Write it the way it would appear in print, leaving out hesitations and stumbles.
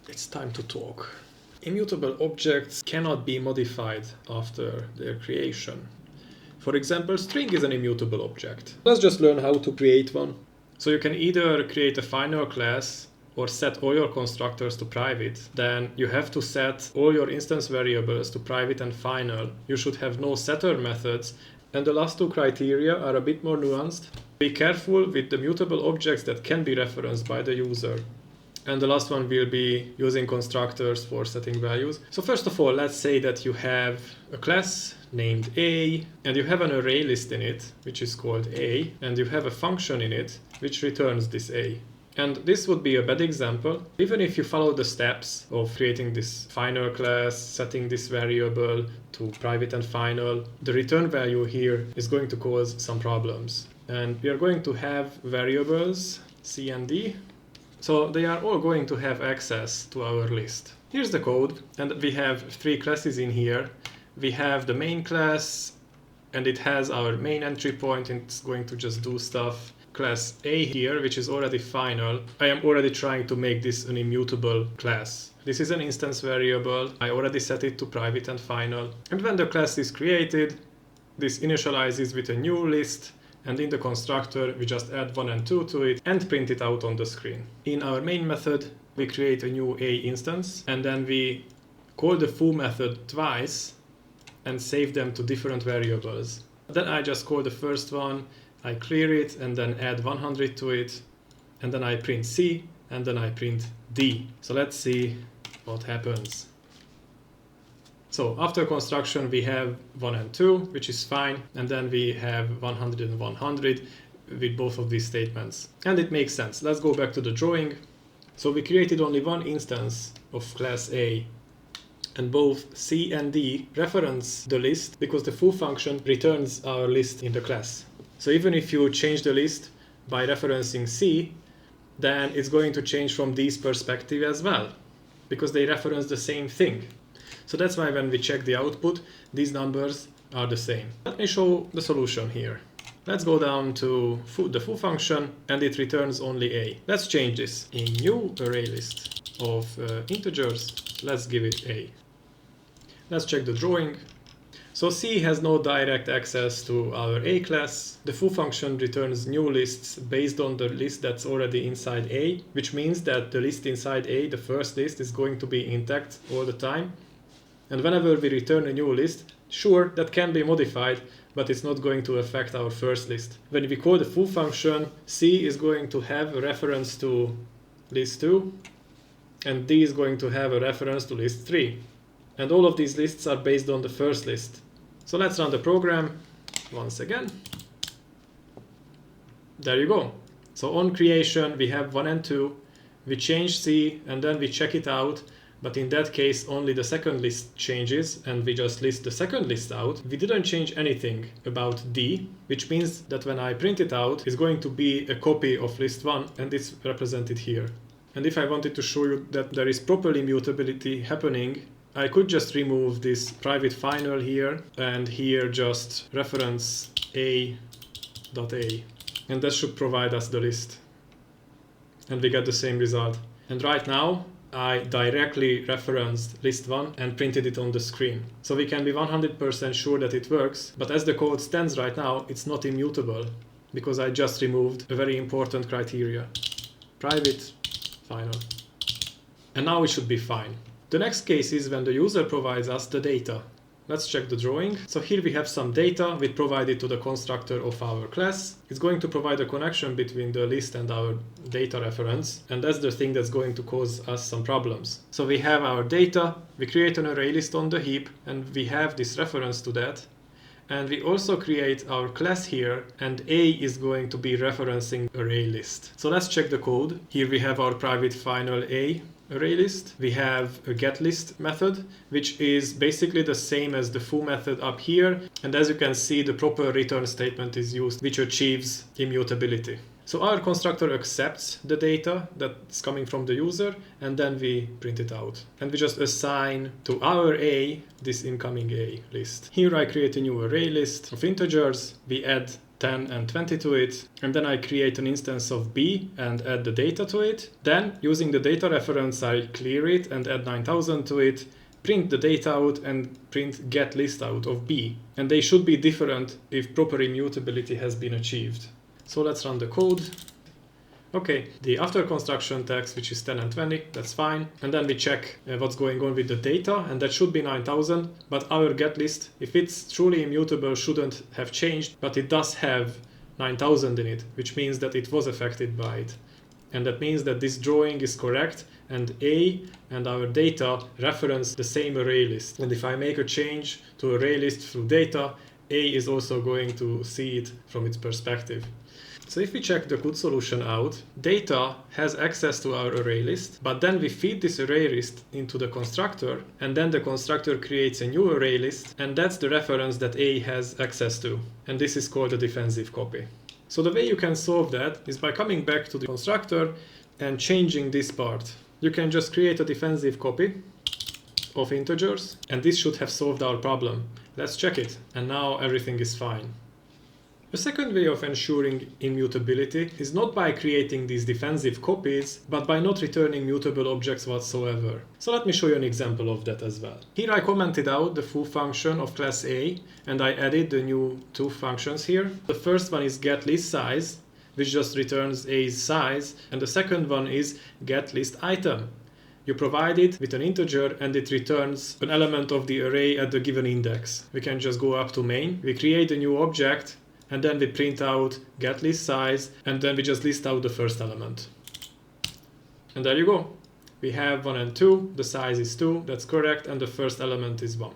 It's time to talk. Immutable objects cannot be modified after their creation. For example, string is an immutable object. Let's just learn how to create one. So you can either create a final class or set all your constructors to private. Then you have to set all your instance variables to private and final. You should have no setter methods. And the last two criteria are a bit more nuanced. Be careful with the mutable objects that can be referenced by the user. And the last one will be using constructors for setting values. So first of all, let's say that you have a class named A, and you have an array list in it, which is called A, and you have a function in it, which returns this A. And this would be a bad example. Even if you follow the steps of creating this final class, setting this variable to private and final, the return value here is going to cause some problems. And we are going to have variables C and D. So they are all going to have access to our list. Here's the code, and we have three classes in here. We have the main class, and it has our main entry point, and it's going to just do stuff. Class A here, which is already final. I am already trying to make this an immutable class. This is an instance variable. I already set it to private and final. And when the class is created, this initializes with a new list. And in the constructor, we just add 1 and 2 to it and print it out on the screen. In our main method, we create a new A instance, and then we call the foo method twice and save them to different variables. Then I just call the first one, I clear it, and then add 100 to it, and then I print C, and then I print D. So let's see what happens. So after construction, we have 1 and 2, which is fine. And then we have 100 and 100 with both of these statements. And it makes sense. Let's go back to the drawing. So we created only one instance of class A. And both C and D reference the list because the foo function returns our list in the class. So even if you change the list by referencing C, then it's going to change from D's perspective as well, because they reference the same thing. So that's why when we check the output, these numbers are the same. Let me show the solution here. Let's go down to the foo function, and it returns only A. Let's change this. In new array list of integers, let's give it A. Let's check the drawing. So C has no direct access to our A class. The foo function returns new lists based on the list that's already inside A, which means that the list inside A, the first list, is going to be intact all the time. And whenever we return a new list, sure, that can be modified, but it's not going to affect our first list. When we call the foo function, C is going to have a reference to list 2, and D is going to have a reference to list 3. And all of these lists are based on the first list. So let's run the program once again. There you go. So on creation, we have 1 and 2. We change C, and then we check it out. But in that case, only the second list changes, and we just list the second list out. We didn't change anything about D, which means that when I print it out, it's going to be a copy of list 1, and it's represented here. And if I wanted to show you that there is proper immutability happening, I could just remove this private final here, and here just reference A.A. And that should provide us the list. And we get the same result. And right now, I directly referenced list 1 and printed it on the screen. So we can be 100% sure that it works, but as the code stands right now, it's not immutable because I just removed a very important criteria. Private, final. And now it should be fine. The next case is when the user provides us the data. Let's check the drawing. So here we have some data we provided to the constructor of our class. It's going to provide a connection between the list and our data reference, and that's the thing that's going to cause us some problems. So we have our data, we create an array list on the heap, and we have this reference to that. And we also create our class here, and A is going to be referencing array list. So let's check the code. Here we have our private final A array list. We have a getList method, which is basically the same as the foo method up here. And as you can see, the proper return statement is used, which achieves immutability. So our constructor accepts the data that's coming from the user, and then we print it out. And we just assign to our A this incoming A list. Here I create a new array list of integers. We add 10 and 20 to it, and then I create an instance of B and add the data to it. Then, using the data reference, I clear it and add 9000 to it, print the data out and print get list out of B. And they should be different if proper immutability has been achieved. So let's run the code. Okay, the after construction text, which is 10 and 20, that's fine. And then we check what's going on with the data, and that should be 9000. But our get list, if it's truly immutable, shouldn't have changed, but it does have 9000 in it, which means that it was affected by it. And that means that this drawing is correct, and A and our data reference the same array list. And if I make a change to array list through data, A is also going to see it from its perspective. So if we check the code solution out, data has access to our array list, but then we feed this array list into the constructor, and then the constructor creates a new array list, and that's the reference that A has access to. And this is called a defensive copy. So the way you can solve that is by coming back to the constructor and changing this part. You can just create a defensive copy of integers, and this should have solved our problem. Let's check it, and now everything is fine. The second way of ensuring immutability is not by creating these defensive copies, but by not returning mutable objects whatsoever. So let me show you an example of that as well. Here I commented out the foo function of class A, and I added the new two functions here. The first one is getListSize, which just returns A's size, and the second one is getListItem. You provide it with an integer and it returns an element of the array at the given index. We can just go up to main, we create a new object, and then we print out getListSize, and then we just list out the first element. And there you go. We have 1 and 2, the size is 2, that's correct, and the first element is 1.